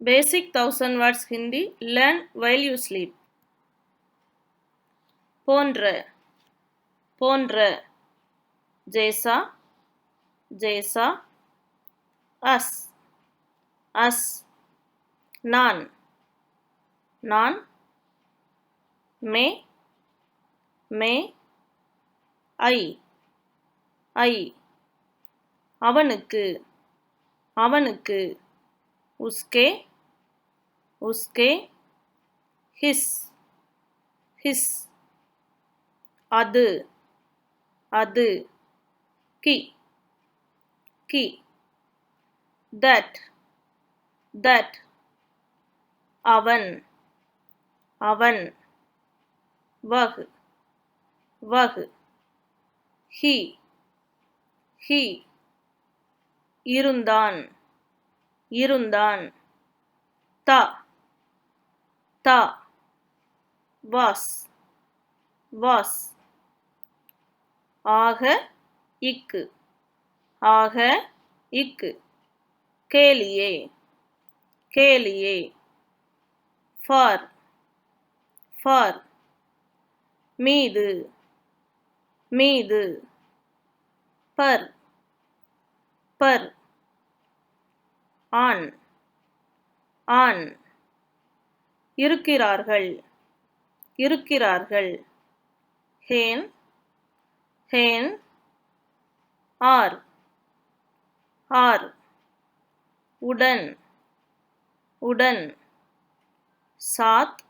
Basic 1000 words Hindi. Learn while you sleep. போன்ற போன்ற जैसा जैसा अस अस நான் நான் मैं मैं ஐ ஐ அவனுக்கு அவனுக்கு उसके उसके हिस हिस அது அது की की that that அவன் அவன் वह वह he இருந்தான் இருந்தான் था था was ஆக இக்கு ஆக இக்கு கேளியே கேளியே for மீது மீது पर ஆன் ஆன் இருக்கிறார்கள் இருக்கிறார்கள் ஹேன் ஹேன் ஆர் ஆர் உடன் உடன் சாத்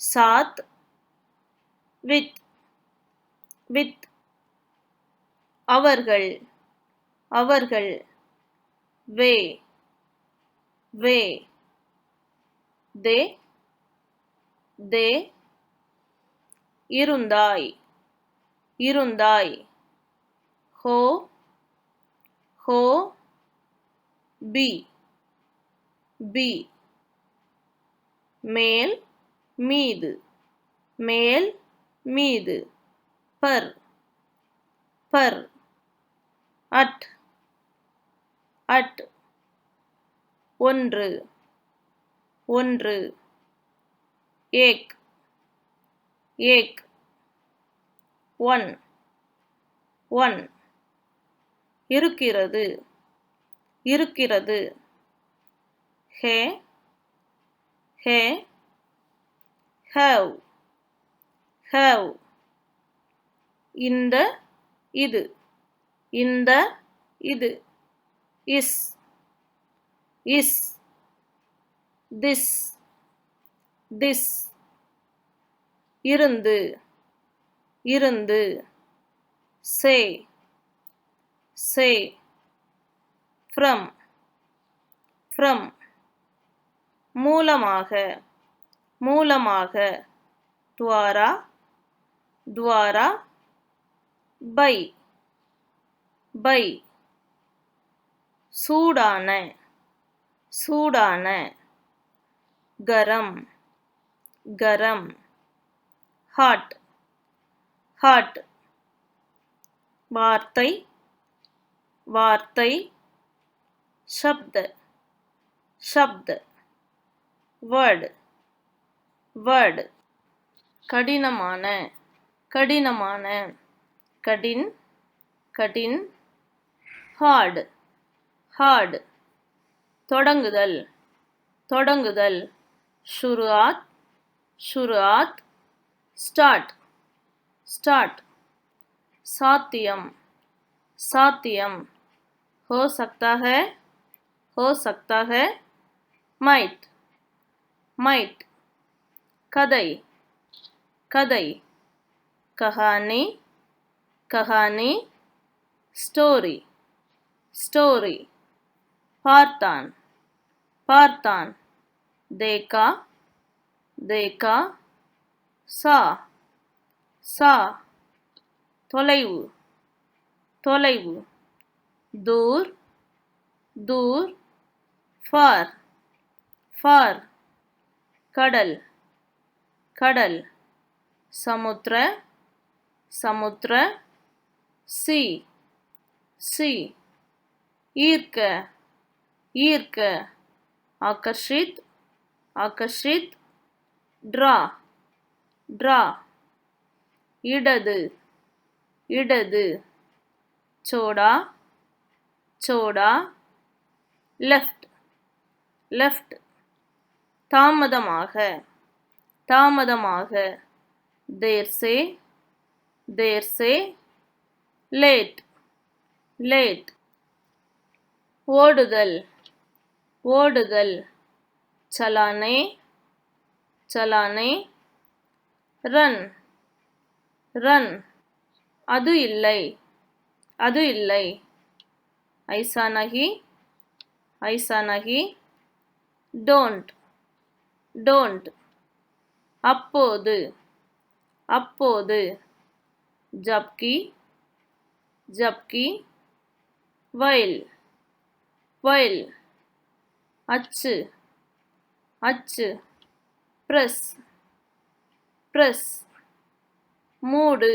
சாத் வித் அவர்கள் அவர்கள் வே தே இருந்தாய் இருந்தாய் ஹோ பி மேல் மீது மேல் மீது पर அட் ஒன்று ஒன்று ஏக் ஒன் இருக்கிறது இருக்கிறது ஹே have இந்த இது இஸ் this இருந்து say from மூலமாக द्वारा by சூடான கரம் hot வார்த்தை शब्द word கடினமான கடின் hard தொடங்குதல் शुरुआत start சாத்தியம் हो सकता है might கதை कहानी story பார்த்தான் देखा सा தொலைவு दूर far கடல் சமுத்திர sea ஈர்க்க आकर्षित आकर्षित ड्रा ड्रा இடது இடது छोड़ा छोड़ा left left தாமதமாக தாமதமாக देर से late late ஓடுதல் ஓடுதல் चलाने चलाने रन रन அது இல்லை அது இல்லை ऐसा नहीं don't don't அப்போது அப்போது जबकि जबकि while while அச்சு அச்சு press press மூடு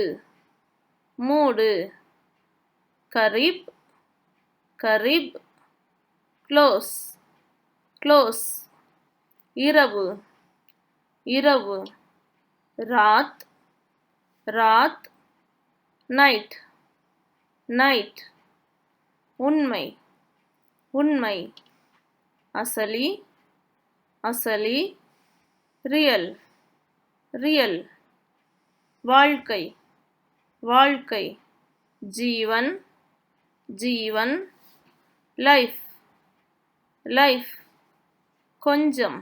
மூடு கரீப் கரீப் க்ளோஸ் க்ளோஸ் இரவு இரவு ராத் ராத் நைட் நைட் உண்மை உண்மை असली असली रियल रियल வாழ்க்கை வாழ்க்கை जीवन जीवन लाइफ लाइफ கொஞ்சம்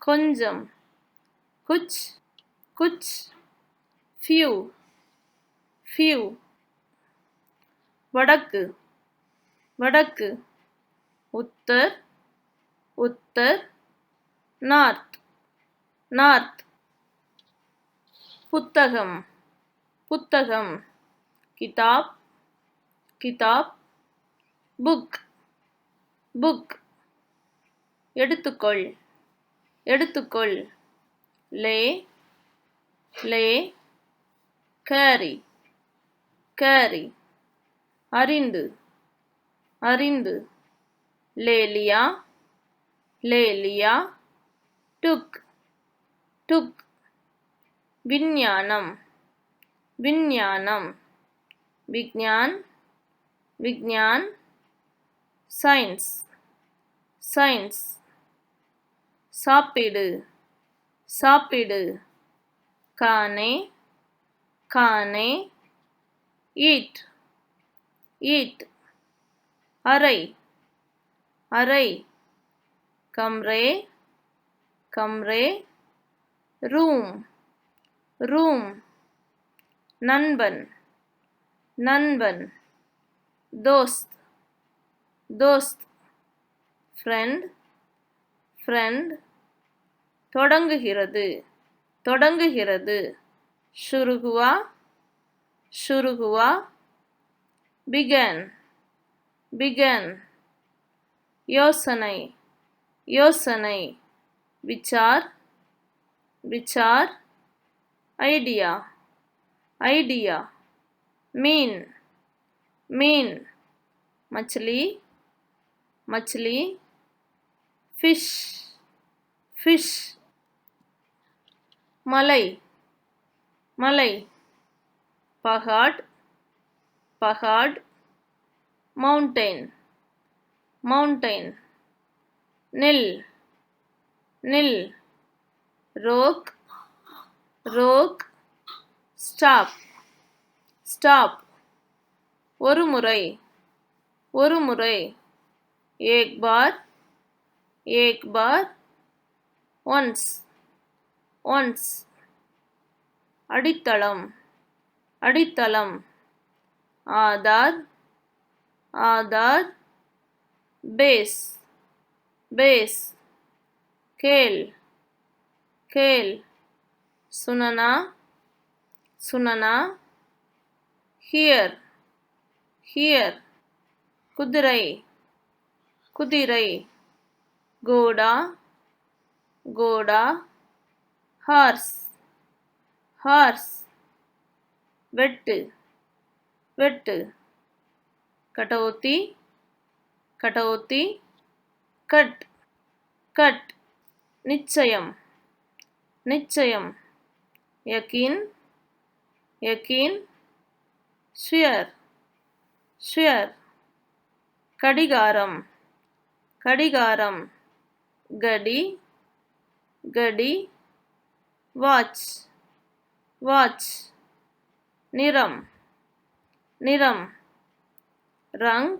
கொஞ்சம் कुछ कुछ few few வடக்கு வடக்கு उत्तर उत्तर नार्थ नार्थ புத்தகம் புத்தகம் किताब किताब बुक बुक எடுத்துக்கொள் எடுத்துக்கொள் ले ले carry carry அறிந்து அறிந்து ले लिया took took विज्ञानम विज्ञानम विज्ञान विज्ञान साइंस साइंस சாப்பிடு சாப்பிடு खाने खाने eat eat அறை अरे कमरे कमरे रूम रूम नंबन नंबन दोस्त दोस्त फ्रेंड फ्रेंड தொடங்குகிறது தொடங்குகிறது शुरू हुआ शुरू हुआ began began யோசனை யோசனை विचार विचार ஐடியா ஐடியா मीन मीन मछली मछली फिश फिश मலை मலை पहाड़ पहाड़ माउंटेन माउंटेन नील नील रोक रोक स्टॉप स्टॉप ஒரு முறை एक बार once once அடித்தளம் அடித்தளம் आधार आधार बेस बेस खेल खेल सुनना सुनना हियर हियर कुदिரை कुदिரை घोड़ा घोड़ा हॉर्स हॉर्स வெட்டு வெட்டு कटौती कटौती कट cut, நிச்சயம், நிச்சயம், यकीन, यकीन, sure, sure, கடிகாரம், கடிகாரம், கடி, கடி, watch, watch, நிறம், நிறம், रंग,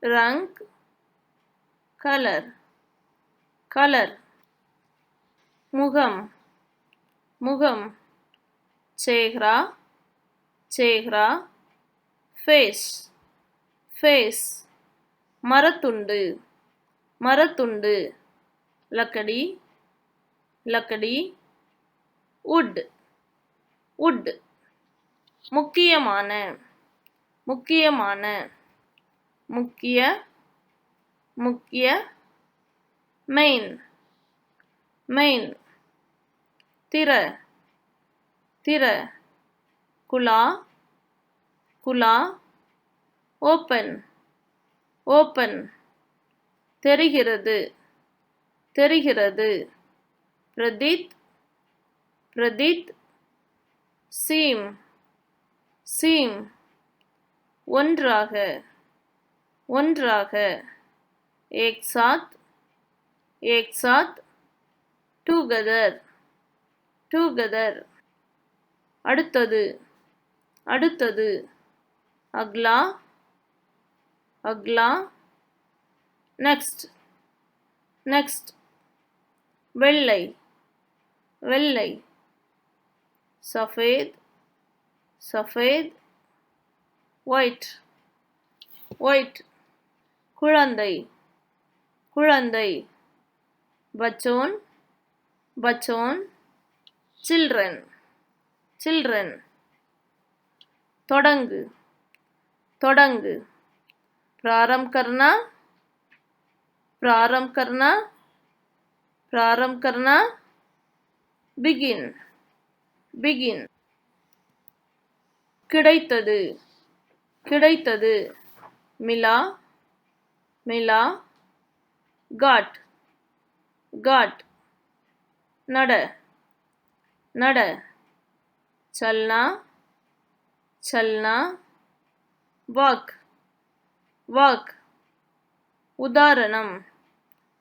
रंग, color, color, முகம், முகம், चेहरा, चेहरा, face, face, மரத்துண்டு, மரத்துண்டு, लकड़ी, लकड़ी, wood, wood, முக்கியமான, முக்கியமான, முக்கிய, முக்கிய, main, main, திற, திற, குலா, குலா, open, open, தெரிகிறது, தெரிகிறது, பிரதீத், பிரதீத், seem, seem, ஒன்றாக, ஒன்றாக, एक साथ, एक साथ, together, together, அடுத்தது, அடுத்தது, अगला, अगला, next, next, வெள்ளை, வெள்ளை, सफेद, सफेद, white, white, குழந்தை, குழந்தை, बच्चों, बच्चों, children, children, தொடங்கு, தொடங்கு, प्रारंभ करना, प्रारंभ करना, प्रारंभ करना, begin, begin, கிடைத்தது, கிடைத்தது, मिला, मिला, got, got, நட, நட, चलना, चलना, walk, walk, उदाहरणम,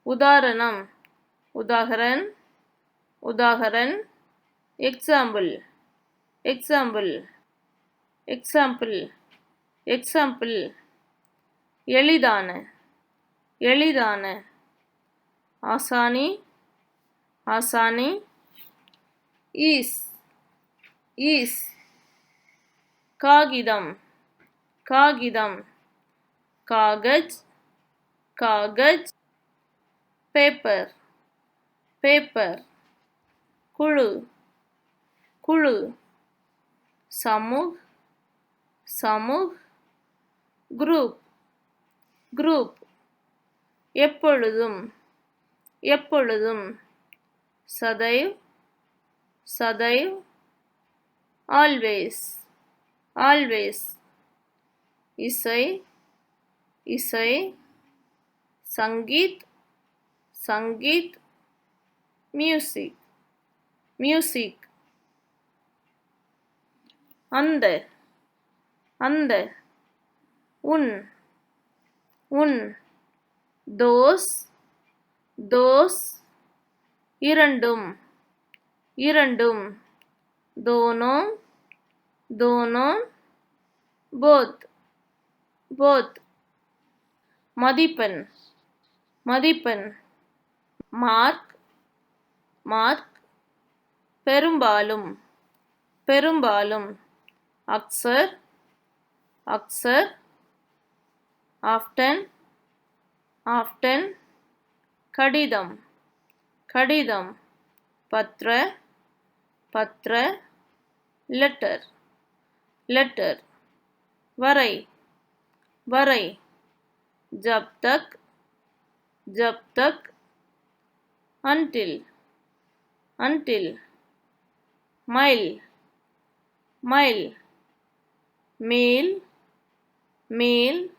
उदाहरणम, उदाहरण, उदाहरण, example, example, example, example, எளிதான, எளிதான, ஆசானி, ஆசானி, ease, ease, காகிதம், காகிதம், कागज, कागज, पेपर, पेपर, कुळु, कुळु, समूह, समूह, ग्रुप, ग्रुप, எப்பொழுதும், எப்பொழுதும், सदैव, सदैव, always, always, இசை, இசை, संगीत, संगीत, music, music, அந்த, அந்த, உன், உன், those, those, இரண்டும், இரண்டும், दोनों, दोनों, both, both, மதிப்பெண், மதிப்பெண், மார்க், மார்க், பெரும்பாலும், பெரும்பாலும், அக்சர், அக்சர், often, often, கடிதம், கடிதம், பத்ர, பத்ர, letter, letter, வரை, வரை, जब तक, until, until, mile, mile, meal, meal,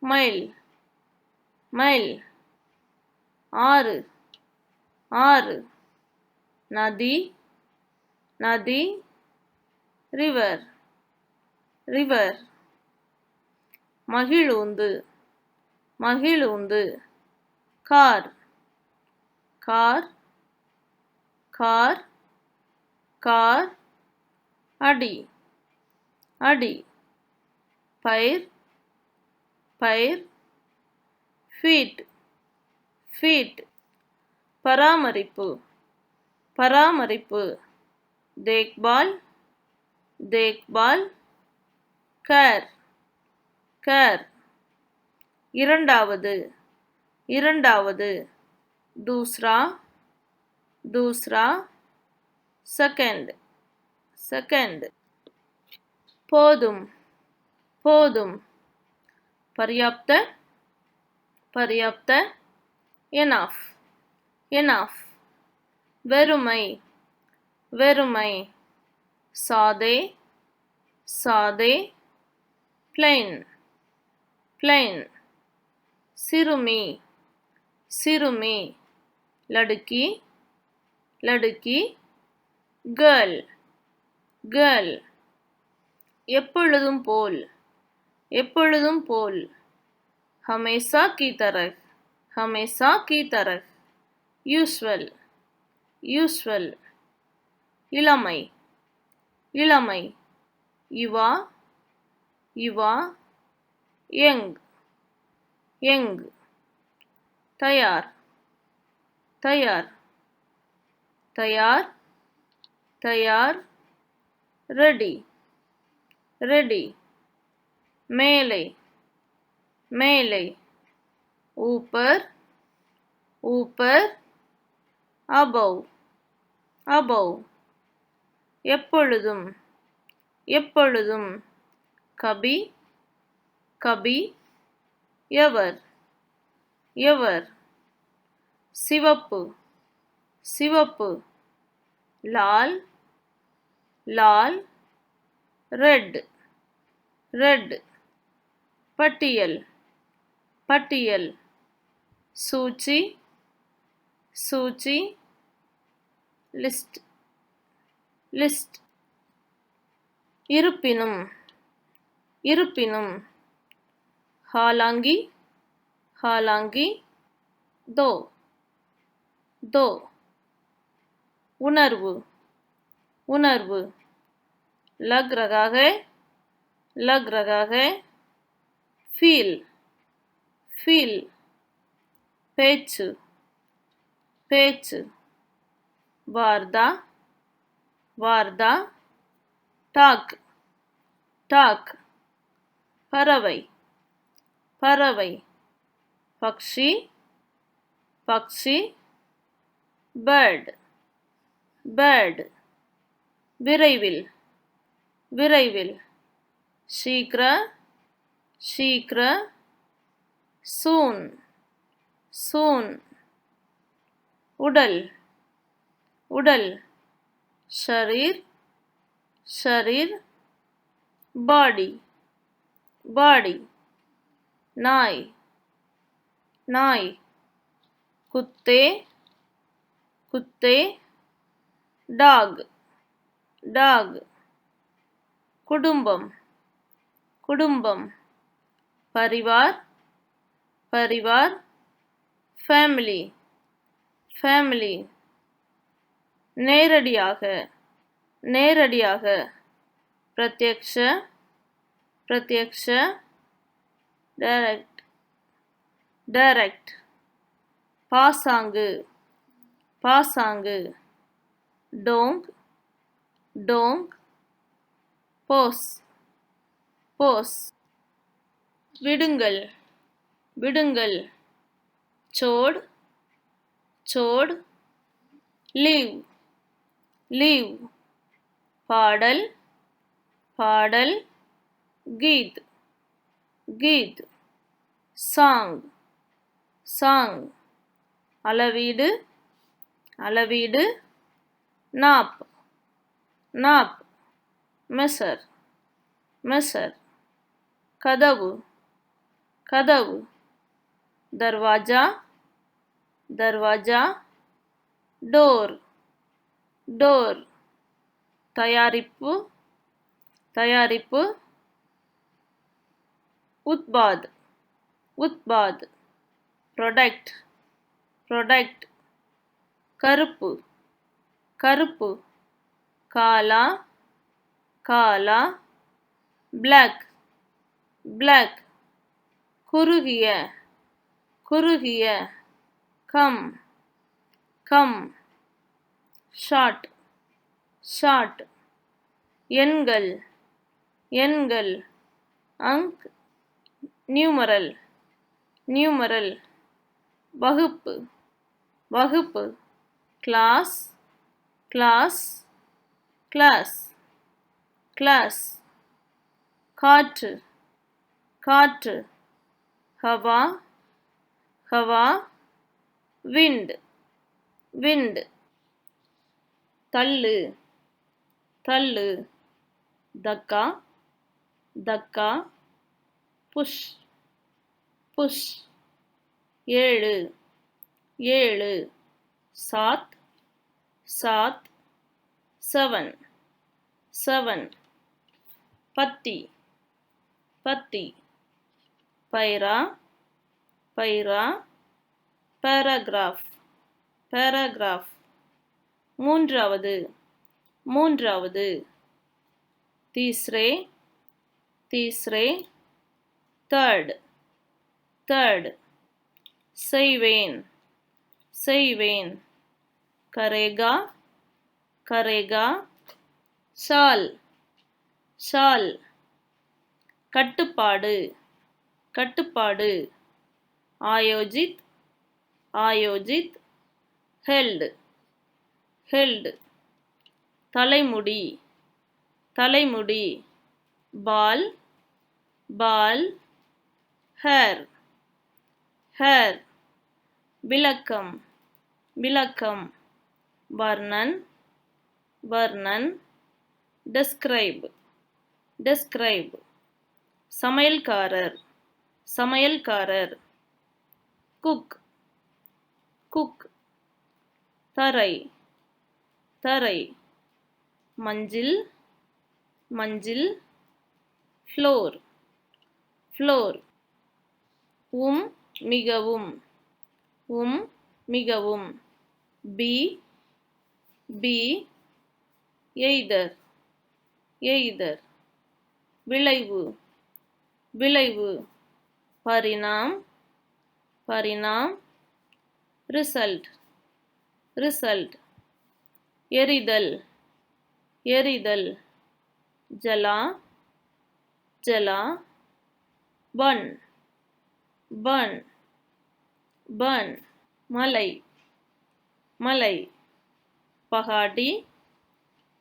mile, mile, ஆறு ஆறு. நதி நதி. River river. மகிழுந்து மகிழுந்து. Car car car car. அடி அடி. பயிர் பயிர். Feet feet. பராமரிப்பு பராமரிப்பு. தேக்பால் தேக்பால். Care care. இரண்டாவது இரண்டாவது. தூஸ்ரா தூஸ்ரா. Second second. போதும் போதும். பர்யாப்த பர்யாப்த. Enough enough. வெறுமை வெறுமை. சாதே சாதே. Plain plain. சிறுமி சிறுமி. லடுக்கி லடுக்கி. Girl girl. எப்பொழுதும் போல் எப்பொழுதும் போல். ஹமேசா கி தரஹ் ஹமேசா கி தரஹ். Usual usual. இளமை இளமை. யுவா யுவா. Young young. தயார் தயார் தயார் தயார். Ready ready. மேலே மேலே. ஊப்பர் ஊப்பர். Above above. எப்பொழுதும் எப்பொழுதும். கபி கபி. Ever ever. சிவப்பு சிவப்பு. லால் லால். Red red. பட்டியல் பட்டியல். சூச்சி சூச்சி. List list. இருப்பினும் இருப்பினும். ஹாலாங்கி ஹாலாங்கி. தோ தோ. உணர்வு உணர்வு. லக் ரகா है लग रहा है. Feel feel. பேச்சு பேச்சு. வார்தா வார்தா. Talk talk. பறவை பறவை. பக்ஷி பக்ஷி. Bird bird. விரைவில் விரைவில். சீக்கிர சீக்கிர. சூன் சூன். உடல் உடல். शरीर शरीर. Body body. नाई नाई. कुत्ते कुत्ते. Dog dog. कुडुंबम कुडुंबम. परिवार परिवार. Family family. நேரடியாக நேரடியாக. பிரத்யக்ஷ பிரத்யக்ஷ. Direct direct. பாசாங்கு பாசாங்கு. டோங் டோங். Pose pose. விடுங்கள் விடுங்கள். சோட் சோட். Leave leave. பாடல் பாடல். கீத் கீத். Song song. அளவீடு அளவீடு. நாப் நாப். Measure measure. கதவு கதவு. दरवाजा दरवाजा डोर डोर तयारिप्पु तयारिप्पु उत्पाद उत्पाद प्रोडक्ट प्रोडक्ट करुप्पु करुप्पु काला काला ब्लैक ब्लैक कुरुगिय कुरुगिय कम कम ஷார்ட் ஷார்ட் எண்கள் எண்கள் அங்க் நியூமரல் நியூமரல் வகுப்பு வகுப்பு கிளாஸ் கிளாஸ் கிளாஸ் கிளாஸ் காற்று காற்று ஹவா ஹவா விண்ட் விண்ட் தள்ளு தள்ளு தக்கா தக்கா புஷ் புஷ் ஏழு ஏழு சாத் சாத் செவன் செவன் பத்தி பத்தி பைரா பைரா பேராகிராஃப் பேராகிராஃப் மூன்றாவது மூன்றாவது तीसरे तीसरे थर्ड थर्ड செய்வேன் செய்வேன் करेगा करेगा साल साल கட்டுப்பாடு கட்டுப்பாடு ஆயோஜித் ஆயோஜித் held held தலைமுடி தலைமுடி बाल बाल hair hair விளக்கம் விளக்கம் वर्णन वर्णन describe describe சமையல்காரர் சமையல்காரர் cook cook தரை தரை மஞ்சில் மஞ்சில் ஃப்ளோர் ஃப்ளோர் மிகவும் மிகவும் பி பி எய்தர் எய்தர் விளைவு விளைவு பரிணாம் பரிணாம் ரிசல்ட் ரிசல்ட் எரிதல் எரிதல் ஜலா ஜலா பன் பன் பன் மலை மலை பகாடி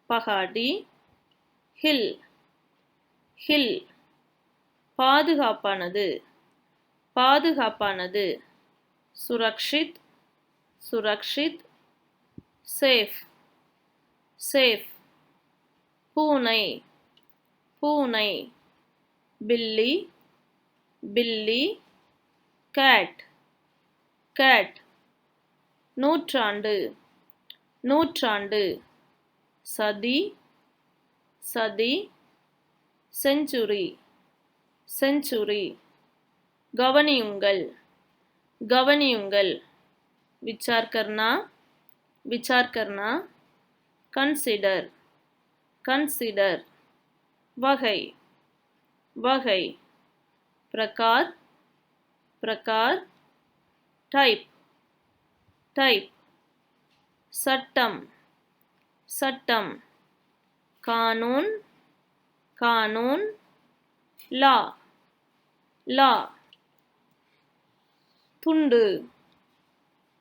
பகாடி ஹில் ஹில் பாதுகாப்பானது பாதுகாப்பானது சுரக்ஷித் சுரக்ஷித் சேஃப் சேஃப் பூனை பூனை பில்லி பில்லி கேட் கேட் நூற்றாண்டு நூற்றாண்டு சதி சதி செஞ்சுரி செஞ்சுரி கவனியுங்கள் கவனியுங்கள் विचार करना विचार करना कंसिडर कंसिडर वगै वगै प्रकार प्रकार टाइप टाइप सट्टम सट्टम कानून कानून लॉ लॉ துண்டு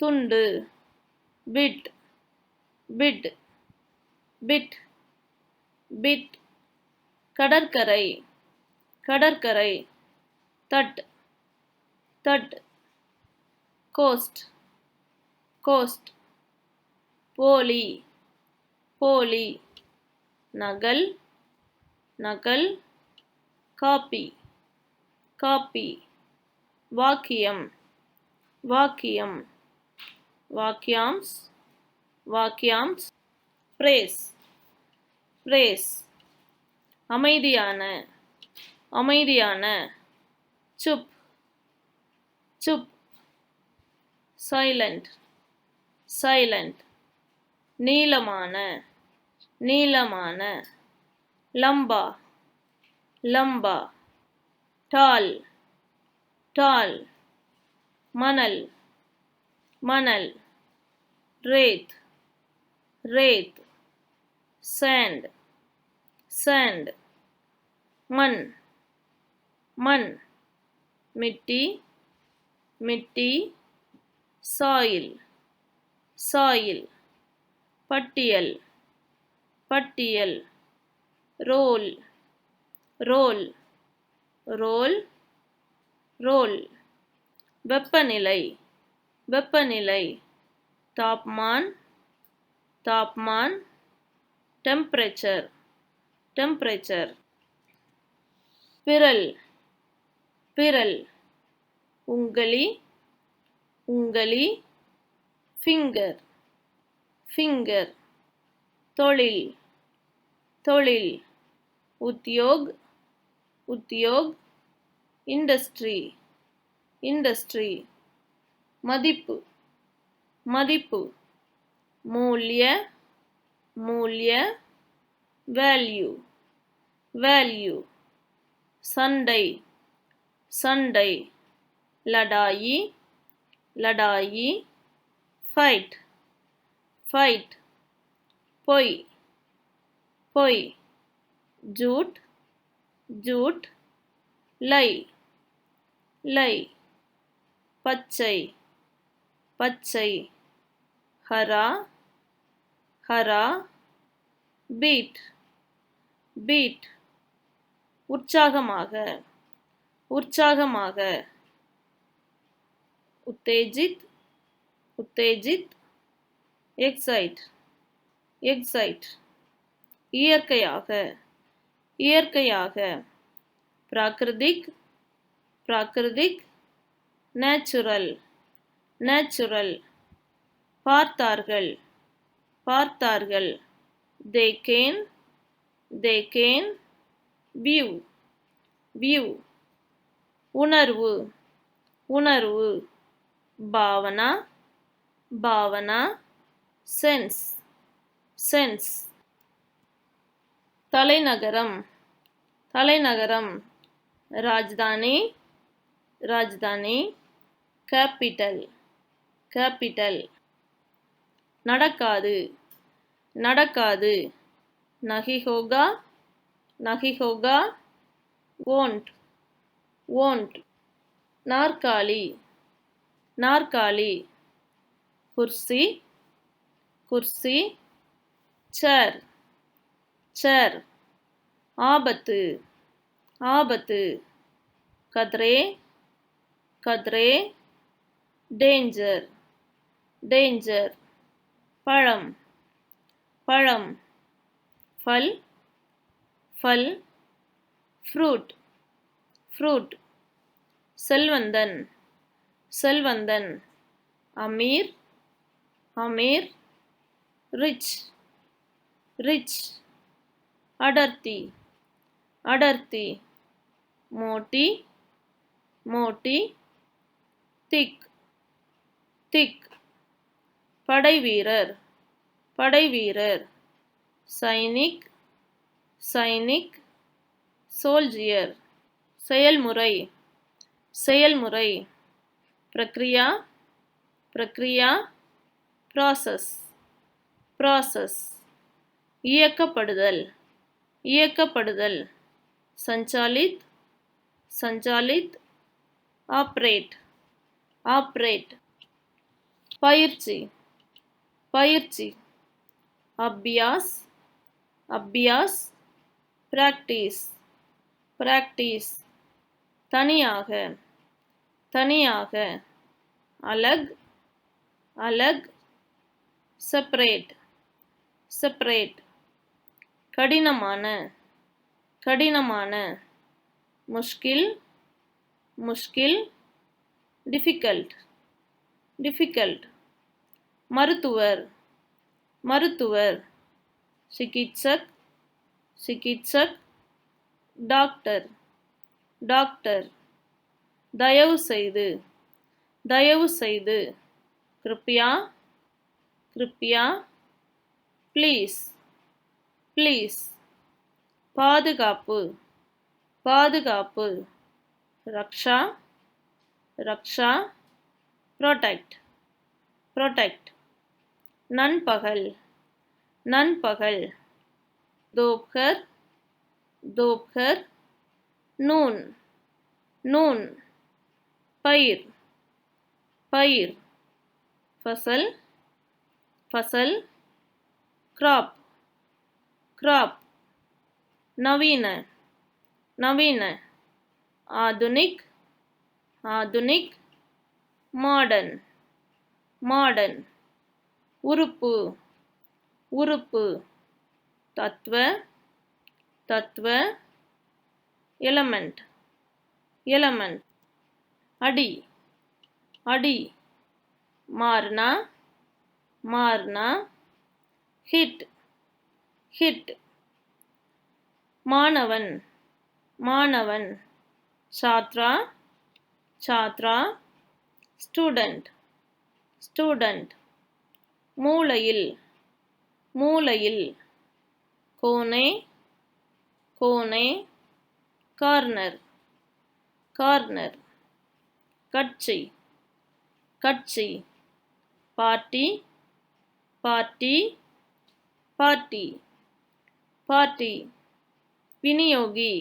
துண்டு பிட் பிட் பிட் பிட் கடற்கரை கடற்கரை தட் தட் கோஸ்ட் கோஸ்ட் போலி போலி நகல் நகல் காப்பி காப்பி வாக்கியம் வாக்கியம் वाक्यांश वाक्यांश praise praise அமைதியான அமைதியான चुप चुप silent silent நீளமான நீளமான लंबा लंबा tall tall மணல் மணல் रेत रेत sand sand மண் மண் मिट्टी मिट्टी soil soil பட்டியல் பட்டியல் roll roll roll roll வெப்பநிலை வெப்பநிலை தாப்மான் तापमान temperature temperature விரல் விரல் உங்களி உங்களி finger finger தொழில் தொழில் உத்யோக் உத்யோக் industry industry மதிப்பு மதிப்பு मूल्य मूल्य value value சண்டை சண்டை लड़ाई लड़ाई fight fight பொய் பொய் झूठ झूठ லை லை பச்சை பச்சை हरा हरा बीट बीट உற்சாகமாக உற்சாகமாக उत्तेजित उत्तेजित excite excite இயற்கையாக இயற்கையாக प्राकृतिक प्राकृतिक natural natural பார்த்தார்கள் பார்த்தார்கள் they can view view உணர்வு உணர்வு பாவனா பாவனா sense sense தலைநகரம் தலைநகரம் ராஜதானி ராஜதானி capital capital நடக்காது நடக்காது नहीं होगा नहीं होगा won't won't நாற்காலி நாற்காலி कुर्सी कुर्सी chair chair ஆபத்து ஆபத்து கத்ரே கத்ரே danger danger பழம் பழம் फल फल fruit fruit செல்வந்தன் செல்வந்தன் அமீர் அமீர் rich rich அடர்த்தி அடர்த்தி மோட்டி மோட்டி thick thick படைவீரர் படைவீரர் சைனிக் சைனிக் சோல்ஜியர் செயல்முறை செயல்முறை பிரக்ரியா பிரக்ரியா ப்ராசஸ் ப்ராசஸ் இயக்கப்படுதல் இயக்கப்படுதல் சஞ்சாலித் சஞ்சாலித் ஆப்ரேட் ஆப்ரேட் பயிற்சி பயிற்சி அபியாஸ் அபியாஸ் பிராக்டிஸ் பிராக்டிஸ் தனியாக தனியாக அலக் அலக் செப்பரேட் செப்பரேட் கடினமான கடினமான முஷ்கில் முஷ்கில் டிஃபிகல்ட் டிஃபிகல்ட் மருத்துவர் மருத்துவர் சிகிச்சக் சிகிச்சக் டாக்டர் டாக்டர் தயவு செய்து தயவு செய்து கிருப்பியா கிருப்பியா ப்ளீஸ் ப்ளீஸ் பாதுகாப்பு பாதுகாப்பு ரக்ஷா ரக்ஷா ப்ரொடெக்ட் ப்ரொடெக்ட் நண்பகல் நண்பகல் दोपहर दोपहर नून नून पैर पैर फसल फसल क्रॉप क्रॉप नवीन नवीन आधुनिक आधुनिक मॉडर्न मॉडर्न उरुपु उरुपु तत्व तत्व एलिमेंट एलिमेंट अड़ी अड़ी मारना मारना हिट हिट मानवन मानवन छात्रा छात्रा स्टूडेंट स्टूडेंट मूलैயில் मूलैயில் कोने कोने कॉर्नर कॉर्नर कच्ची कच्ची पार्टी पार्टी पार्टी पार्टी विनियोगी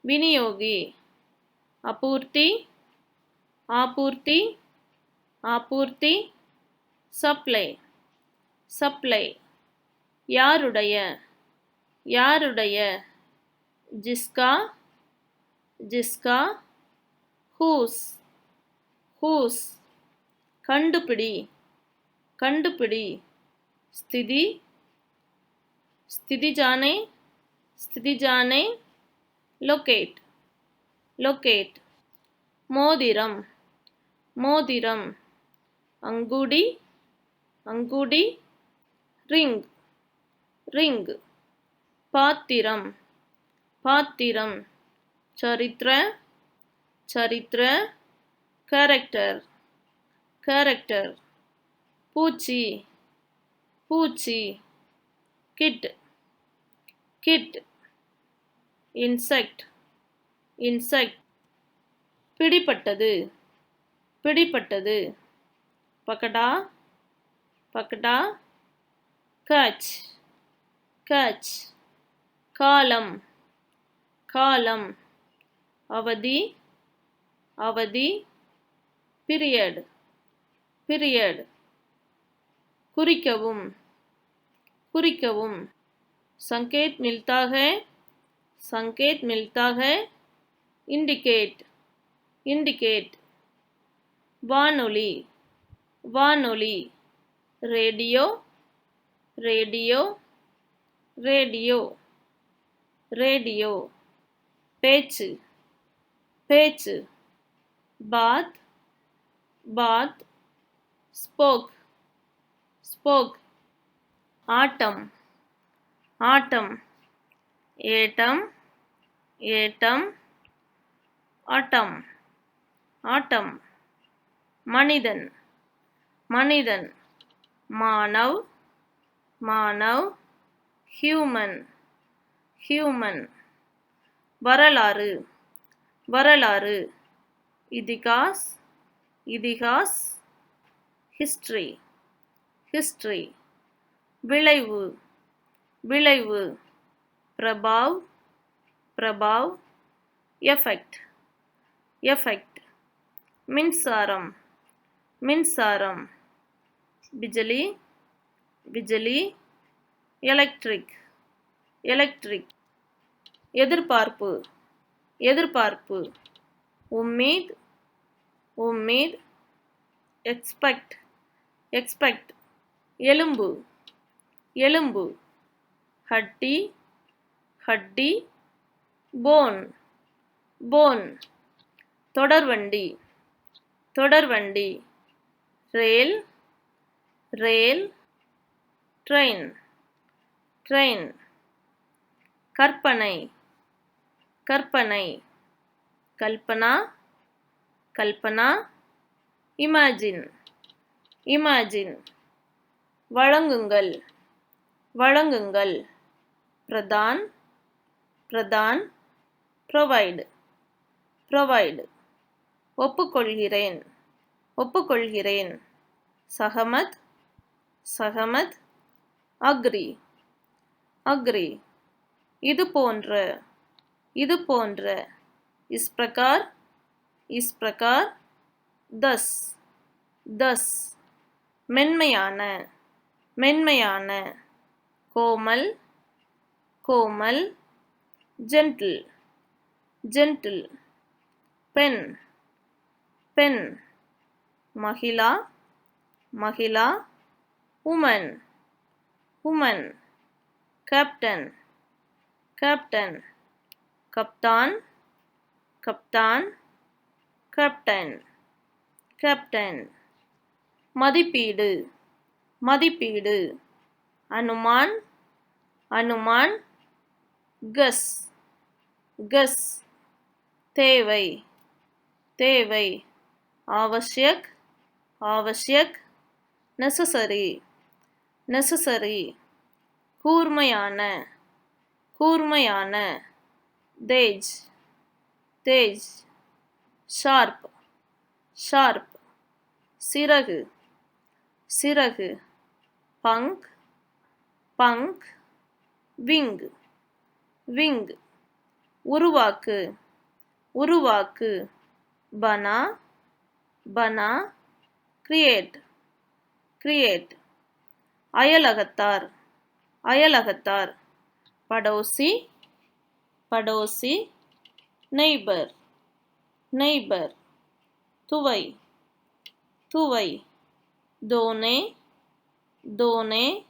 विनियोगी आपूर्ति आपूर्ति आपूर्ति सप्लाई सप्लाई यारुடைய यारुடைய जिसका जिसका whose whose கண்டுபிடி கண்டுபிடி स्थिति स्थिति जाने locate locate मोदिरम मोदिरम अंगूठी अंगूठी रिंग रिंग पाத்திரம் पाத்திரம் चरित्र चरित्र कैरेक्टर कैरेक्टर पूची पूची किट किट इंसेक्ट इंसेक्ट பிடிபட்டது பிடிபட்டது पकड़ा पकड़ा catch catch कालम कालम अवधि अवधि पीरियड पीरियड குறிக்கவும் குறிக்கவும் संकेत मिलता है इंडिकेट इंडिकेट वानोली वानोली रेडियो रेडियो रेडियो रेडियो பேச்சு பேச்சு बात बात स्पोक स्पोक आटम आटम एटम एटम अटम आटम मनिदन मनिदन मानव मानव ह्यूमन ह्यूमन வரலாறு வரலாறு इतिहास इतिहास हिस्ट्री हिस्ट्री விளைவு விளைவு प्रभाव प्रभाव எஃபெக்ட் எஃபெக்ட் மின்சாரம் மின்சாரம் बिजली बिजली எலக்ட்ரிக் எலக்ட்ரிக் எதிர்பார்ப்பு எதிர்பார்ப்பு उम्मीद उम्मीद एक्सपेक्ट एक्सपेक्ट எலும்பு எலும்பு हड्डी हड्डी बोन बोन தொடர்வண்டி தொடர்வண்டி रेल rail, train, train. கற்பனை, கற்பனை. கல்பனா, கல்பனா. imagine, imagine. வழங்குங்கள், வழங்குங்கள். பிரதான், பிரதான். provide, provide. ஒப்புக்கொள்கிறேன், ஒப்புக்கொள்கிறேன். சகமத், சகமத். agree, agree. இது போன்ற, இது போன்ற. इस प्रकार, इस प्रकार. thus, thus. மென்மையான, மென்மையான. கோமல், கோமல். gentle, gentle. பெண், பெண். Mahila, Mahila. woman, woman. captain, captain. Kaftan, kaftan. captain, captain. மதிப்பீடு, மதிப்பீடு. அனுமான், அனுமான். guess, guess. தேவை, தேவை. आवश्यक, आवश्यक. necessary, necessary. கூர்மையான, கூர்மையான. तेज, तेज. sharp, sharp. சிறகு, சிறகு. पंख, पंख. wing, wing. உருவாக்கு, உருவாக்கு. बना, बना. create, create. அயலகத்தார், அயலகத்தார். படோசி, படோசி. neighbor, neighbor. துவை, துவை. दोने, दोने.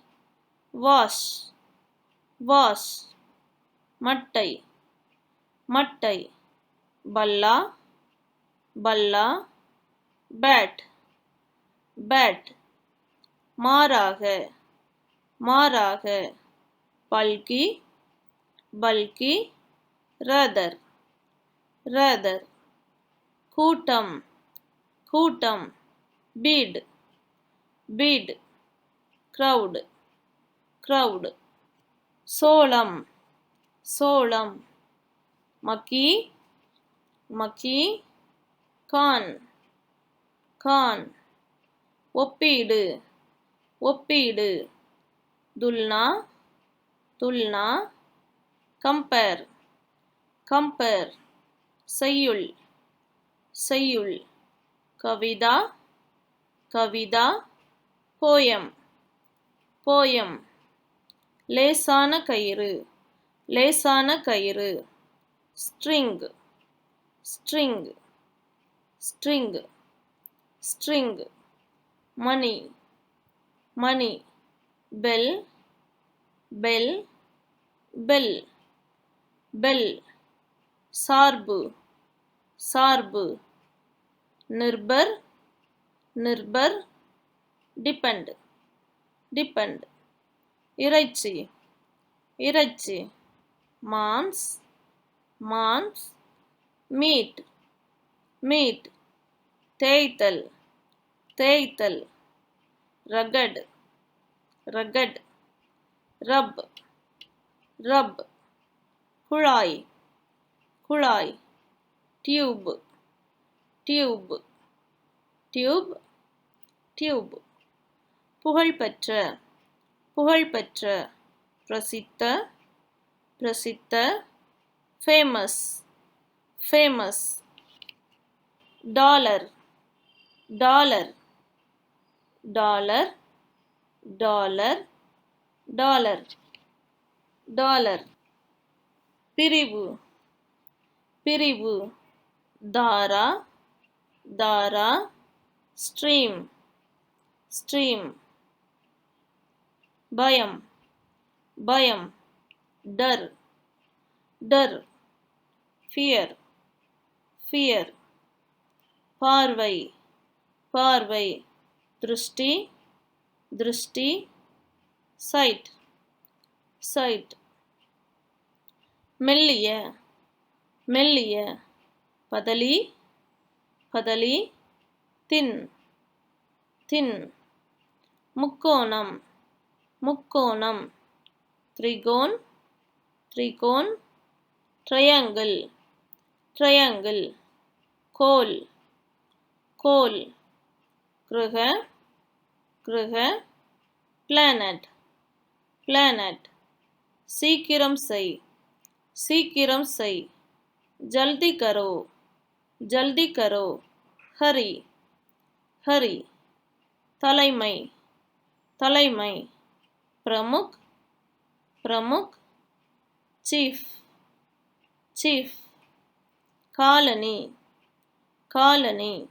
wash, wash. மட்டை, மட்டை. பல்லா, பல்லா. bat, bat. மாறாக, மாறாக. பல்கி, பல்கி. rather, rather. கூட்டம், கூட்டம். bid, bid. crowd, crowd. சோளம், சோளம். மக்கி, மக்கி. corn, corn. ஒப்பீடு, ஒப்பீடு. துல்னா, துல்னா. compare, compare. செய்யுள், செய்யுள். கவிதா, கவிதா. poem, poem. லேசான கயிறு, லேசான கயிறு. string, string, string, string. money, money. bell, bell, bell, bell. சார்பு, சார்பு. நிர்பர், நிர்பர். depend, depend. இறைச்சி, இறைச்சி. Moms, moms. meat, meat. தேய்த்தல், தேய்த்தல். rugged, rugged. rub, rub. குழாய், குழாய். tube, tube, tube, tube. புகழ்பெற்ற, புகழ்பெற்ற. பிரசித்த, பிரசித்த. famous, famous. Dollar, dollar, dollar, dollar, dollar, dollar. பிரிவு, பிரிவு. தாரா, தாரா. stream, stream. பயம், பயம். டர், டர். fear, fear. பார்வை, பார்வை. திருஷ்டி, திருஷ்டி, sight, sight. மெல்லிய, மெல்லிய, பதலி, பதலி, thin, thin. முக்கோணம், முக்கோணம், திரிகோன், திரிகோன். triangle, triangle. கோல், கோல். கிரக, கிரக. planet, planet. சீக்கிரம் செய், சீக்கிரம் செய். ஜல்தி கரோ, ஜல்தி கரோ. ஹரி, ஹரி. தலைமை, தலைமை. பிரமுக், பிரமுக். Chief, chief. Colony, colony.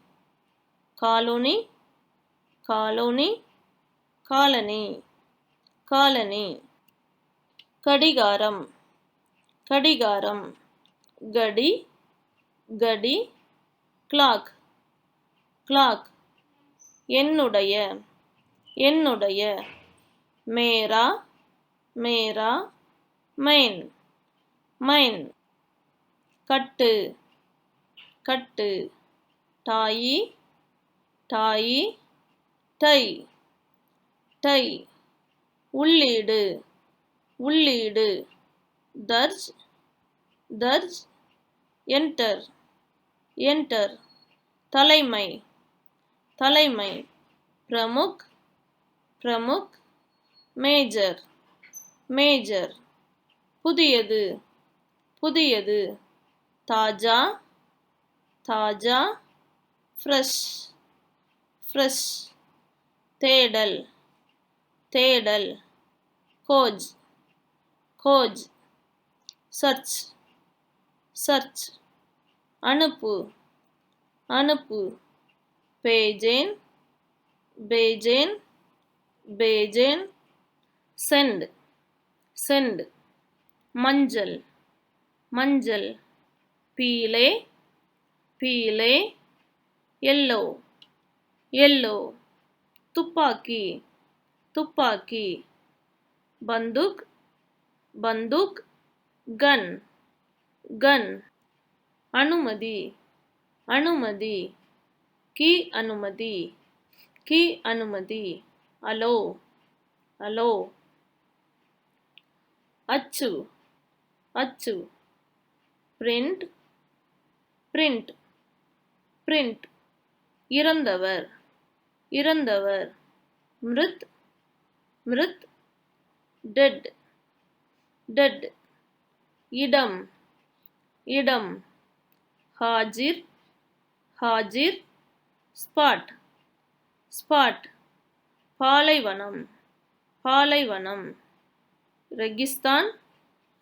Colony, colony, colony, colony. கடிகாரம், கடிகாரம். கடி, கடி. clock, clock. என்னுடைய, என்னுடைய. மேரா, மேரா. Mine, mine. கட்டு, கட்டு. டாயி, டாயி. Tie, tie. உள்ளீடு, உள்ளீடு. தர்ஜ், தர்ஜ். Enter, enter. தலைமை, தலைமை. பிரமுக், பிரமுக். Major, major. புதியது, புதியது. தாஜா, தாஜா. Fresh, fresh. தேடல், தேடல். கோஜ், கோஜ். Search, search. அனுப்பு, அனுப்பு. பேஜேன், பேஜேன், பேஜேன். Send, send. மஞ்சள், மஞ்சள். பீலே, பீலே. Yellow, yellow. துப்பாக்கி, துப்பாக்கி. பந்துக், பந்துக். கன், கன். அனுமதி, அனுமதி. கி அனுமதி, கி அனுமதி. Allow, allow. அச்சு, அச்சு. Print, print, print. இறந்தவர், இறந்தவர். மிருத், மிருத். Dead, dead. இடம், இடம். ஹாஜிர், ஹாஜிர். Spot, spot. பாலைவனம், பாலைவனம். ரெகிஸ்தான்,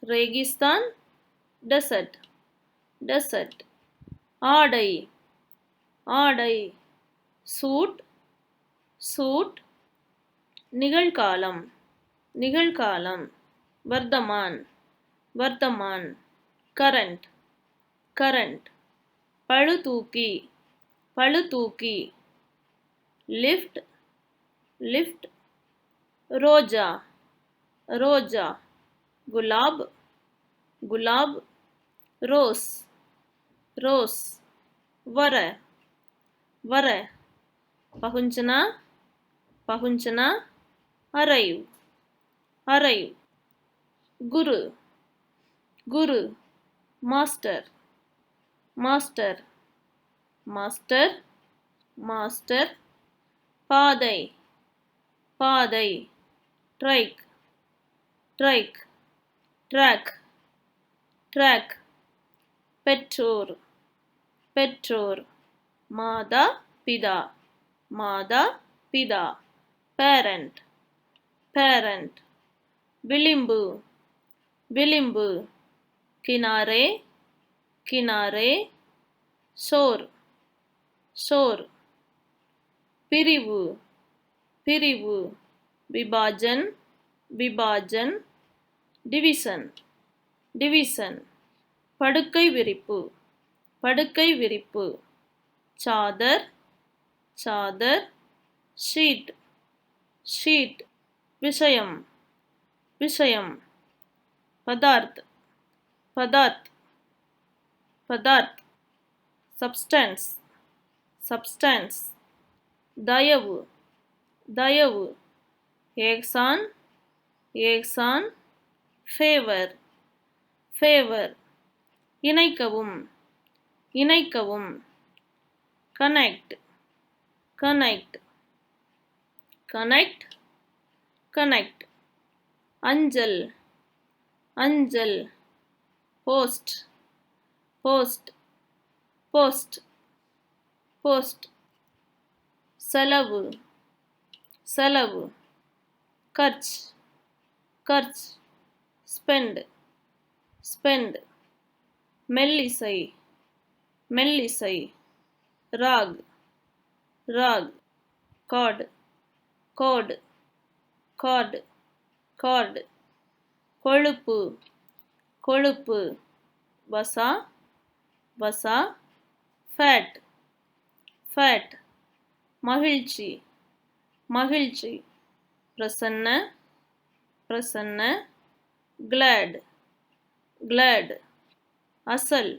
ரெகிஸ்தான். Desert, desert. ஆடை, ஆடை. Suit, suit. நிகழ்காலம், நிகழ்காலம். வர்த்தமான், வர்த்தமான். Current, current. பழுதூக்கி, பழுதூக்கி. Lift, lift. ரோஜா, ரோஜா. குலாப், குலாப். Rose, rose. வர, வர. பகுஞ்சனா, பகுஞ்சனா. Arrive, arrive. குரு, குரு. Master, master, master, master. பாதை, பாதை. ட்ரைக், ட்ரைக். Track, track. பெற்றோர், பெற்றோர். மாதா, பிதா, மாதா, பிதா. Parent, parent. விளிம்பு, விளிம்பு. கினாரே, கினாரே. Shore, shore. பிரிவு, பிரிவு. விபாஜன், விபாஜன். Division, division. படுக்கை விரிப்பு, படுக்கை விரிப்பு. சாதர், சாதர். ஷீட், शीट விஷயம் விஷயம் पदार्थ पदार्थ पदार्थ substance substance दयவு दयவு एहसान एहसान favor favor இணைக்கவும் இணைக்கவும் connect connect connect connect அஞ்சல் அஞ்சல் post post post post செலவு செலவு खर्च खर्च spend spend மெல்லிசை மெல்லிசை rock rock chord chord chord chord கொழுப்பு கொழுப்பு வசா வசா fat fat மகிழ்ச்சி மகிழ்ச்சி பிரசன்ன பிரசன்ன glad glad அசல்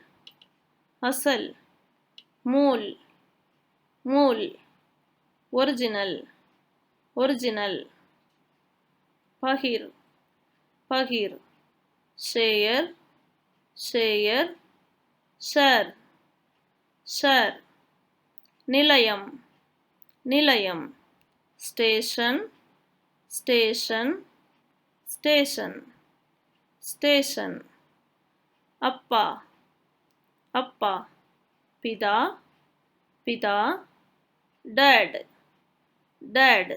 அசல் மூல் மூல் ஒரிஜினல் ஒரிஜினல் பகிர் பகிர் ஷேயர் ஷேயர் ஷேர் ஷேர் நிலையம் நிலையம் ஸ்டேஷன் ஸ்டேஷன் ஸ்டேஷன் ஸ்டேஷன் அப்பா அப்பா பிதா பிதா டேட் டேட்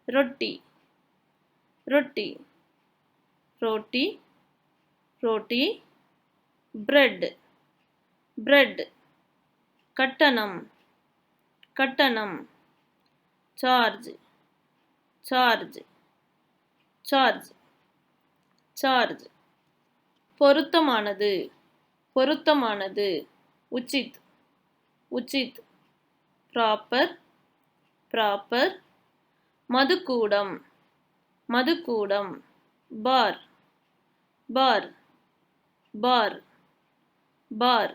ரொட்டி ரொட்டி ரோட்டி ரோட்டி பிரெட் பிரெட் கட்டணம் கட்டணம் சார்ஜ் சார்ஜ் சார்ஜ் சார்ஜ் பொருத்தமானது பொருத்தமானது உச்சித் உச்சித் ப்ராப்பர் ப்ராப்பர் மதுக்கூடம் மதுக்கூடம் பார் பார் பார் பார்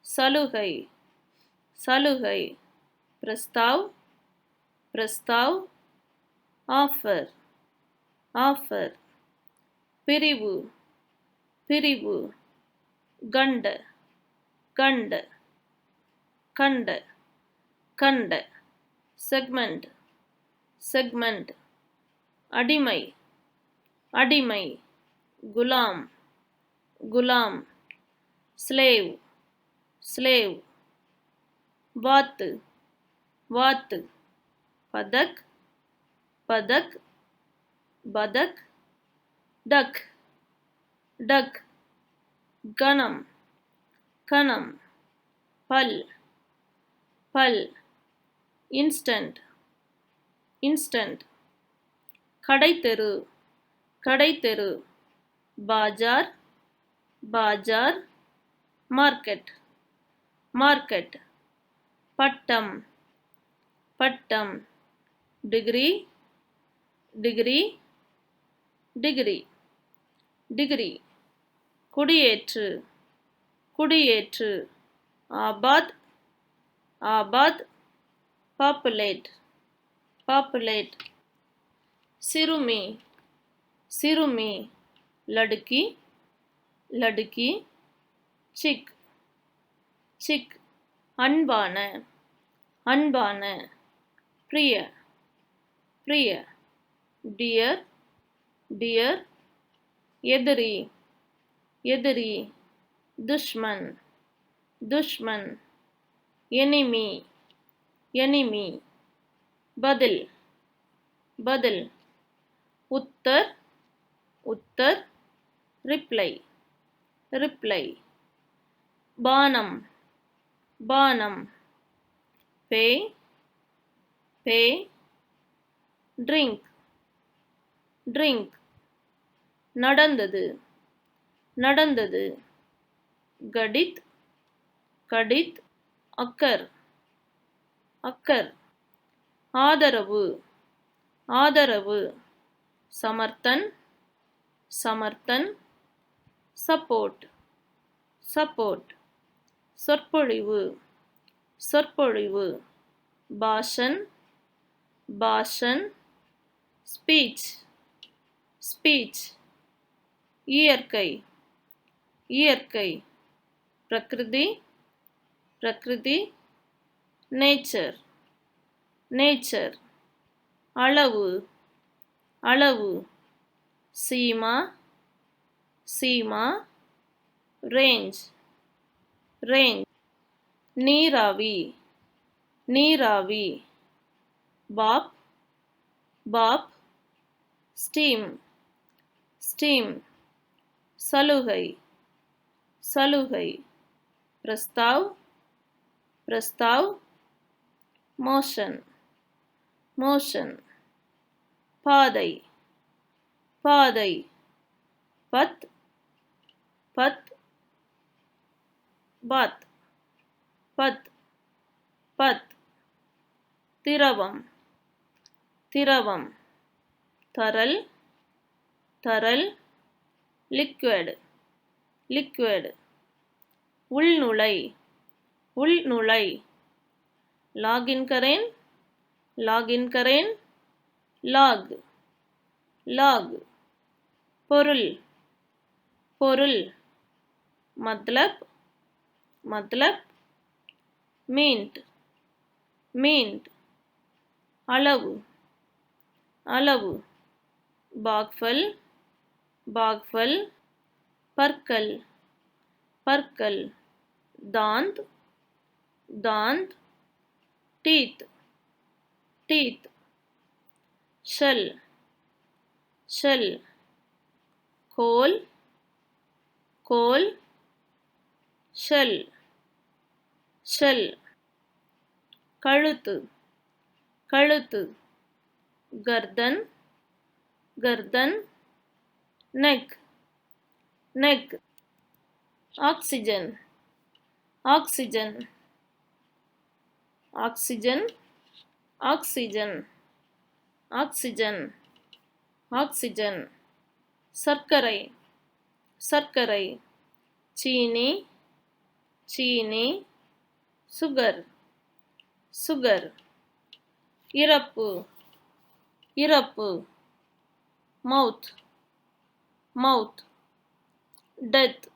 சலுகை சலுகை பிரஸ்தாவ் பிரஸ்தாவ் ஆஃபர் ஆஃபர் பிரிவு பிரிவு கண்ட கண்ட கண்ட கண்ட செக்மெண்ட் செக்மெண்ட் அடிமை அடிமை குலாம் குலாம் ஸ்லேவ் ஸ்லேவ் வாத்து வாத்து பதக் பதக் பதக் டக் டக் கணம் கணம் பல் பல் இன்ஸ்டன்ட் இன்ஸ்டன்ட் கடைத்தெரு கடைத்தெரு பாஜார் பாஜார் மார்க்கெட் மார்க்கெட் பட்டம் பட்டம் டிகிரி டிகிரி டிகிரி டிகிரி குடியேற்று குடியேற்று ஆபாத் ஆபாத் பாப்புலேட் பாப்புலேட் சிறுமி சிறுமி லடுக்கி லடுக்கி சிக் சிக் அன்பான அன்பான பிரிய பிரிய டியர் டியர் எதிரி எதிரி துஷ்மன் துஷ்மன் எனிமி எனிமி பதில் பதில் உத்தர் உத்தர் ரிப்ளை ரிப்ளை பானம் பானம் பே பே ட்ரிங்க் ட்ரிங்க் நடந்தது நடந்தது கடித் கடித் அக்கர் அக்கர் ஆதரவு ஆதரவு समर्थन समर्थन सपोर्ट सपोर्ट சொற்பொழிவு சொற்பொழிவு भाषण भाषण स्पीच स्पीच இயற்கை இயற்கை प्रकृति प्रकृति नेचर नेचर அளவு அளவு सीमा सीमा रेंज रेंज நீராவி நீராவி बाप बाप स्टीम स्टीम सलुगै सलुगै प्रस्ताव प्रस्ताव मोशन मोशन पादै पादै पथ पथ बात पथ पथ திரவம் திரவம் तरल तरल लिक्विड लिक्विड उள்நுழை उள்நுழை लॉगिन करें लॉग लॉग பொருள் பொருள் मतलब मतलब मीन्ट मीन्ट அளவு அளவு बागफल बागफल पर्कल पर्कल दांत दांत टीथ टीथ शल शल खोल खोल शल शल கழுத்து கழுத்து गर्दन गर्दन neck neck oxygen oxygen oxygen oxygen oxygen oxygen சர்க்கரை சர்க்கரை चीनी चीनी சுகர் சுகர் இறப்பு இறப்பு मौत मौत डेथ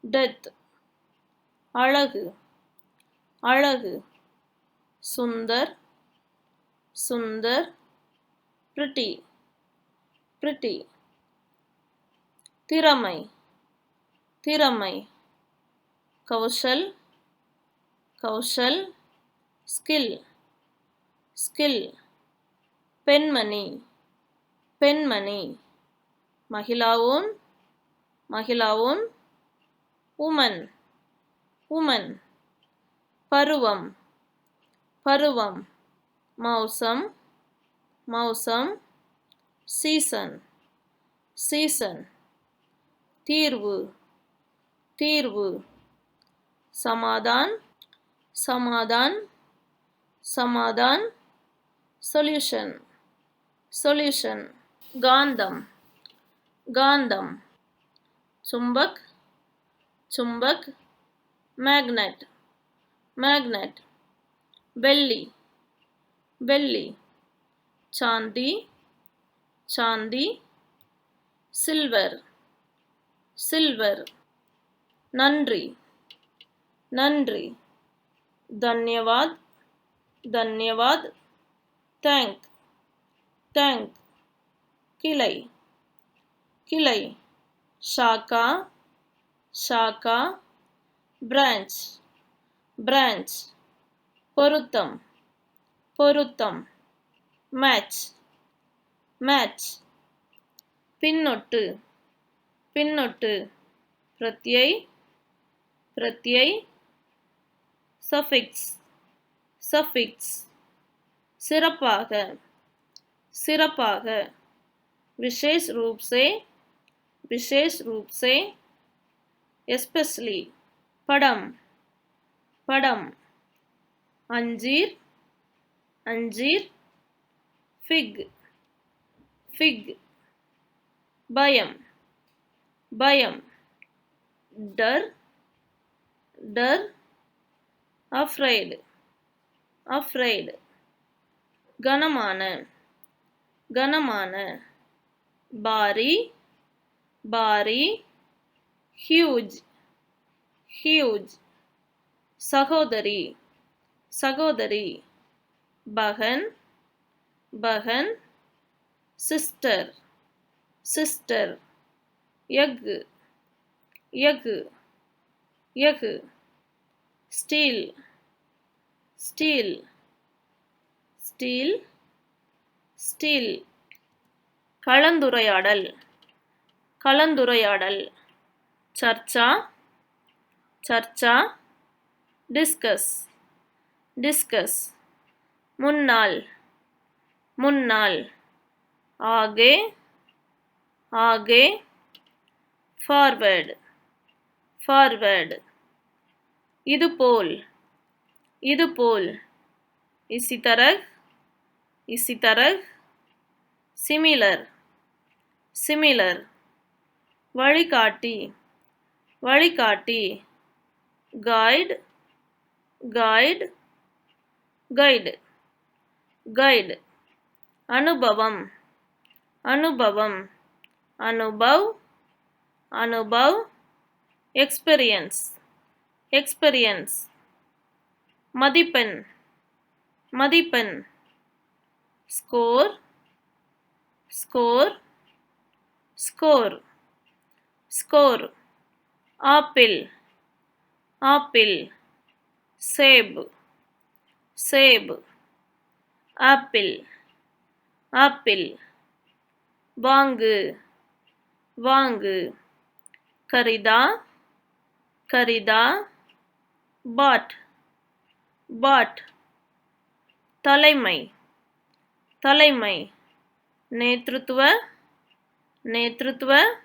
डेथ அழகு அழகு सुंदर सुंदर pretty pretty திறமை திறமை कौशल कौशल स्किल स्किल பெண்மணி பெண்மணி महिलाओं महिलाओं woman woman பருவம் பருவம் मौसम मौसम सीजन सीजन தீர்வு தீர்வு समाधान समाधान समाधान solution solution गांधम गांधम चुंबक चुंबक मैग्नेट मैग्नेट बेल्ली बेल्ली चांदी चांदी सिल्वर सिल्वर नंद्री नंद्री धन्यवाद धन्यवाद थैंक थैंक किलै किलै शाखा शाखा ब्रांच ब्रांच பொருத்தம் பொருத்தம் मैच मैच பின்னொட்டு பின்னொட்டு प्रत्यय प्रत्यय suffix suffix सिरपाக सिरपाக विशेष रूप से especially पடம் पடம் अंजीर अंजीर fig, fig. பயம், பயம். Dar, dar. Afraid, afraid. கனமான, கனமான. பாரி, பாரி. Huge, huge. சகோதரி, சகோதரி. பகன், பகன். Sister, sister. Egg, egg, egg. Steel, steel, steel, steel. கலந்துரையாடல், கலந்துரையாடல். சர்ச்சா, சர்ச்சா. Discuss, discuss. முன்னாள், முன்னாள். ஆகே, ஆகே. Forward, forward. இதுபோல், இதுபோல். इसी तरह, इसी तरह. Similar, similar. வழிகாட்டி, வழிகாட்டி. Guide, guide, guide, guide. அனுபவம், அனுபவம். அனுபவ், அனுபவ். Experience, experience. மதிப்பெண், மதிப்பெண். Score, score, score, score. Apple, apple. சேப், சேப். Apple, apple. வாங்கு, வாங்கு. கரிதா, கரிதா. பாட், பாட். தலைமை, தலைமை. நேத்ருத்வ, நேத்ருத்வ.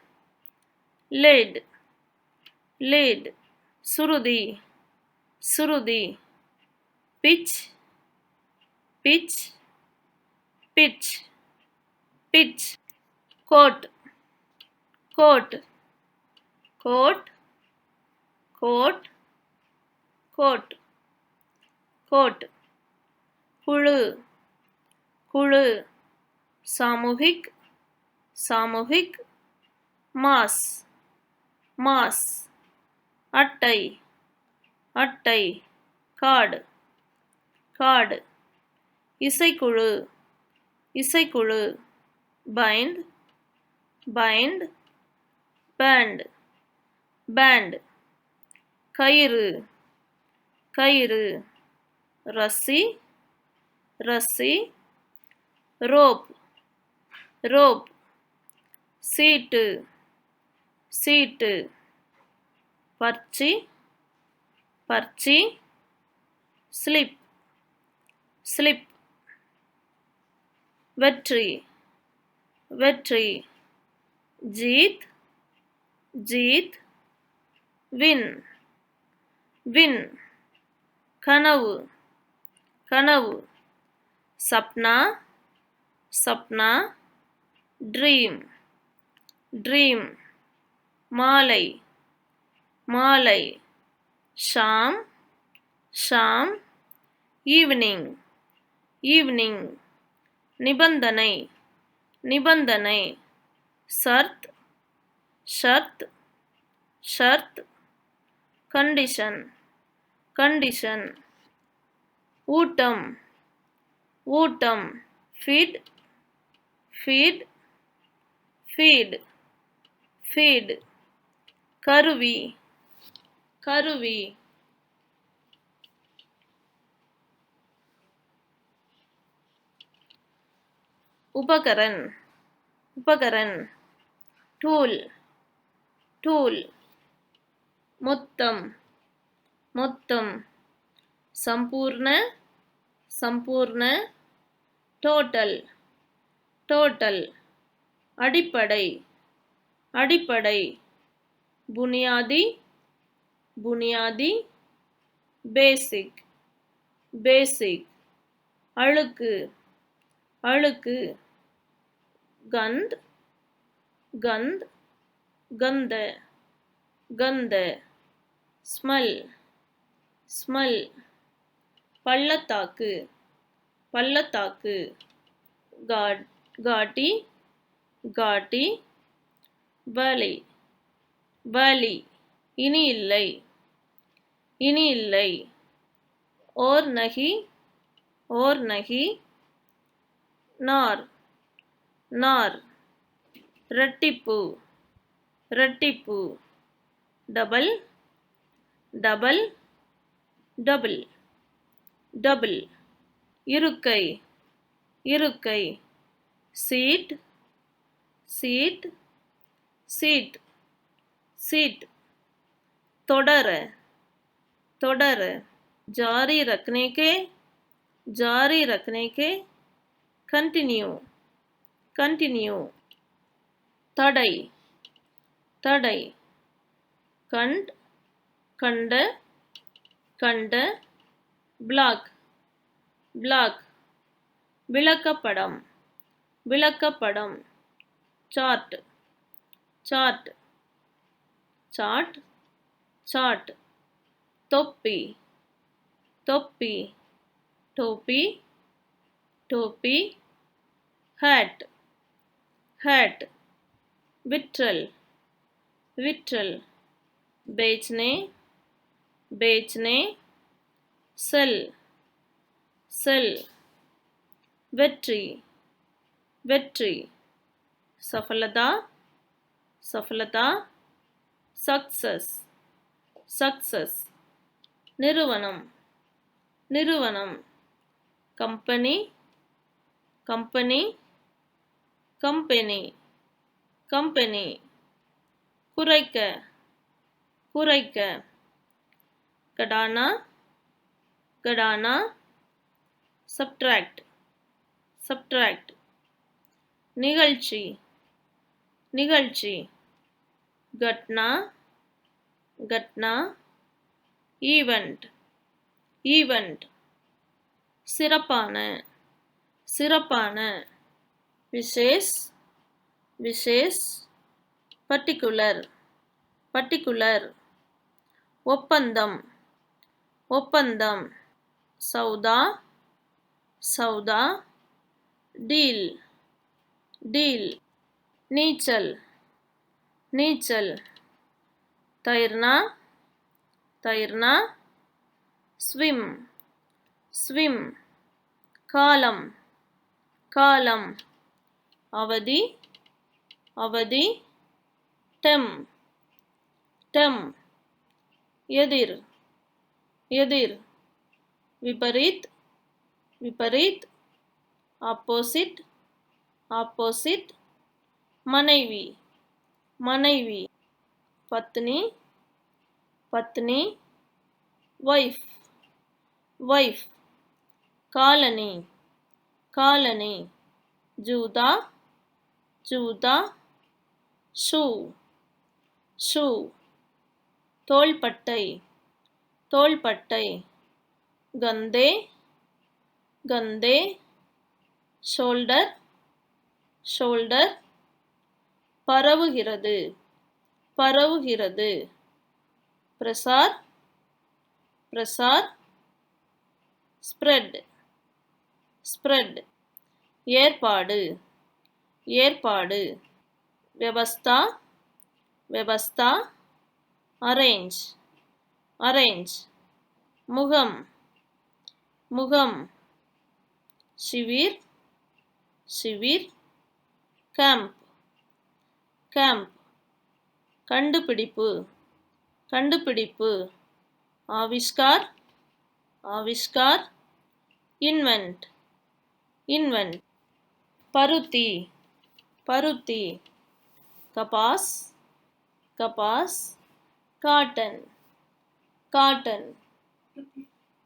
lid, lid. சுருதி, சுருதி. pitch, pitch, pitch, pitch. coat, coat, coat, coat, coat, coat. குழு, குழு. சாமூகிக், சாமூகிக். Mass, mass. அட்டை, அட்டை. Card, card. இசைக்குழு, இசைக்குழு. bind, bind, band, band. கயிறு, கயிறு. Rassie, Rassie. rope, rope. சீட்டு, சீட்டு. பர்ச்சி, பர்ச்சி. slip, slip. வெற்றி, வெற்றி. ஜீத், ஜீத். win, win. கனவு, கனவு. சப்னா, சப்னா. dream, dream. மாலை, மாலை. ஷாம், ஷாம். Evening, evening. நிபந்தனை, நிபந்தனை. ஷர்த், ஷர்த், ஷர்த். Condition, condition. ஊட்டம், ஊட்டம். Feed, feed, feed, feed. கருவி, கருவி. उपकरण, उपकरण. Tool, tool. மொத்தம், மொத்தம். संपूर्ण, संपूर्ण. Total, total. அடிப்படை, அடிப்படை. बुनियादी, बुनियादी. basic, basic. அழுக்கு, அழுக்கு கந்த் கந்த் கந்த கந்த ஸ்மெல் ஸ்மெல் பள்ளத்தாக்கு பள்ளத்தாக்கு காட்டி காட்டி வலி வலி இனி இல்லை இனி இல்லை ஓர் நகி நார் நார் இரட்டிப்பு இரட்டிப்பு டபுள் டபுள் டபுள் டபுள் இருக்கை இருக்கை சீட் சீட் சீட் சீட் தொடர தொடர जारी रखने के कंटिन्यू कंटिन्यू तड़ै तड़ै कंड कंड कंड ब्लॉक ब्लॉक விளக்கப்படம் விளக்கப்படம் चार्ट चार्ट चार्ट चार्ट தொப்பி தொப்பி टोपी टोपी हैट हैट विट्रल विट्रल बेचने बेचने सेल सेल வெற்றி வெற்றி सफलता सफलता सक्सेस सक्सेस நிறுவனம் நிறுவனம் कंपनी कंपनी कंपनी कंपनी குறைக்க குறைக்க घटाना घटाना subtract subtract நிகழ்ச்சி நிகழ்ச்சி घटना घटना event event சிறப்பான சிறப்பான विशेष विशेष particular particular ஒப்பந்தம் ஒப்பந்தம் सौदा सौदा डील डील நீச்சல் நீச்சல் तैरना तैरना swim swim காலம் காலம் அவதி அவதி term term எதிர் எதிர் विपरीत विपरीत opposite opposite மனைவி மனைவி पत्नी पत्नी wife wife காலனி காலனி जूता जूता shoe shoe தோள்பட்டை தோள்பட்டை गंदे गंदे shoulder shoulder பரவுகிறது பரவுகிறது பிரசார் பிரசார் spread spread ஏற்பாடு ஏற்பாடு व्यवस्था व्यवस्था arrange arrange முகம் முகம் शिविर शिविर कैंप कैंप கண்டுபிடிப்பு கண்டுபிடிப்பு आविष्कार आविष्कार invent invent பருத்தி பருத்தி कपास कपास cotton cotton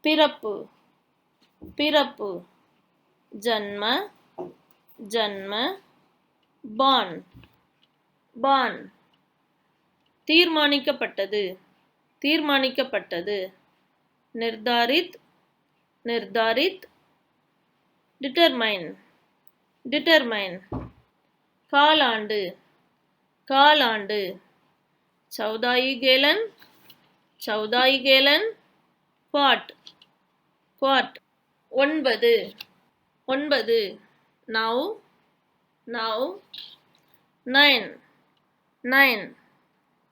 பிறப்பு பிறப்பு जन्म जन्म born born தீர்மானிக்கப்பட்டது தீர்மானிக்கப்பட்டது निर्धारित निर्धारित determine determine, காலாண்டு, காலாண்டு, 14 gallon, 14 gallon, quart, quart, 9, 9, now, now, 9, 9,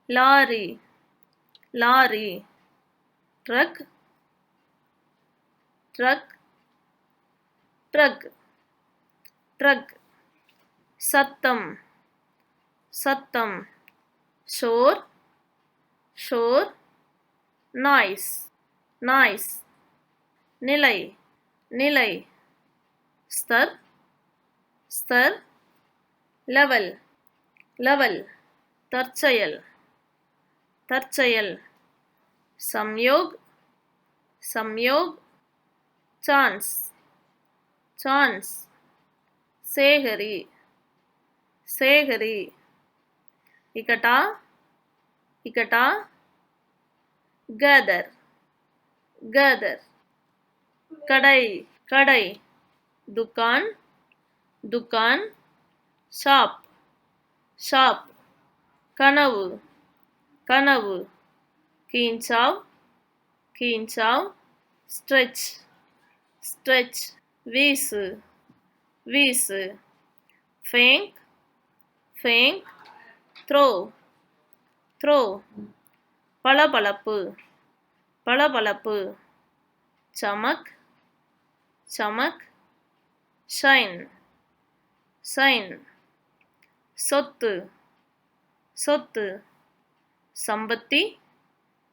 lorry, lorry, truck, truck, truck, truck, சத்தம், சத்தம், shore, shore, noise, noise, நிலை, நிலை, ஸ்தர், ஸ்தர், level, level, தற்செயல், தற்செயல், संयोग, संयोग, chance, chance, சேகரி, சேகரி, इकट्ठा, इकट्ठा, gather, gather, கடை, கடை, दुकान, दुकान, shop, shop, கனவு, கனவு, கீன்சாவ், கீன்சாவ், stretch, stretch, வீசு, வீசு, फेंक, फेंक, throw, throw, பளபளப்பு, பளபளப்பு, चमक, चमक, shine, shine, சொத்து, சொத்து, சம்பத்தி,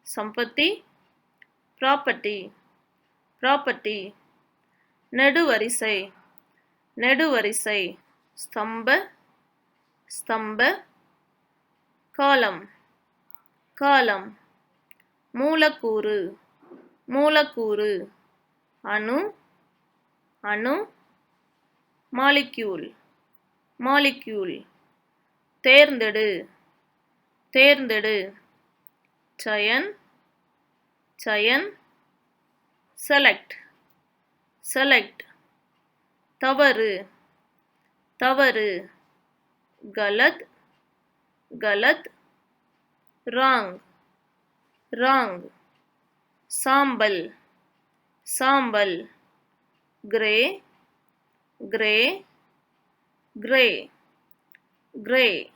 சம்பத்தி, property, property, நெடுவரிசை, நெடுவரிசை, ஸ்தம்ப, ஸ்தம்ப, column, column, மூலக்கூறு, மூலக்கூறு, அணு, அணு, molecule, molecule, தேர்ந்தெடு, தேர்ந்தெடு, Sayan, Sayan, select, select, தவறு, தவறு, गलत, गलत, wrong, wrong, சாம்பல், சாம்பல், grey, grey, grey, grey.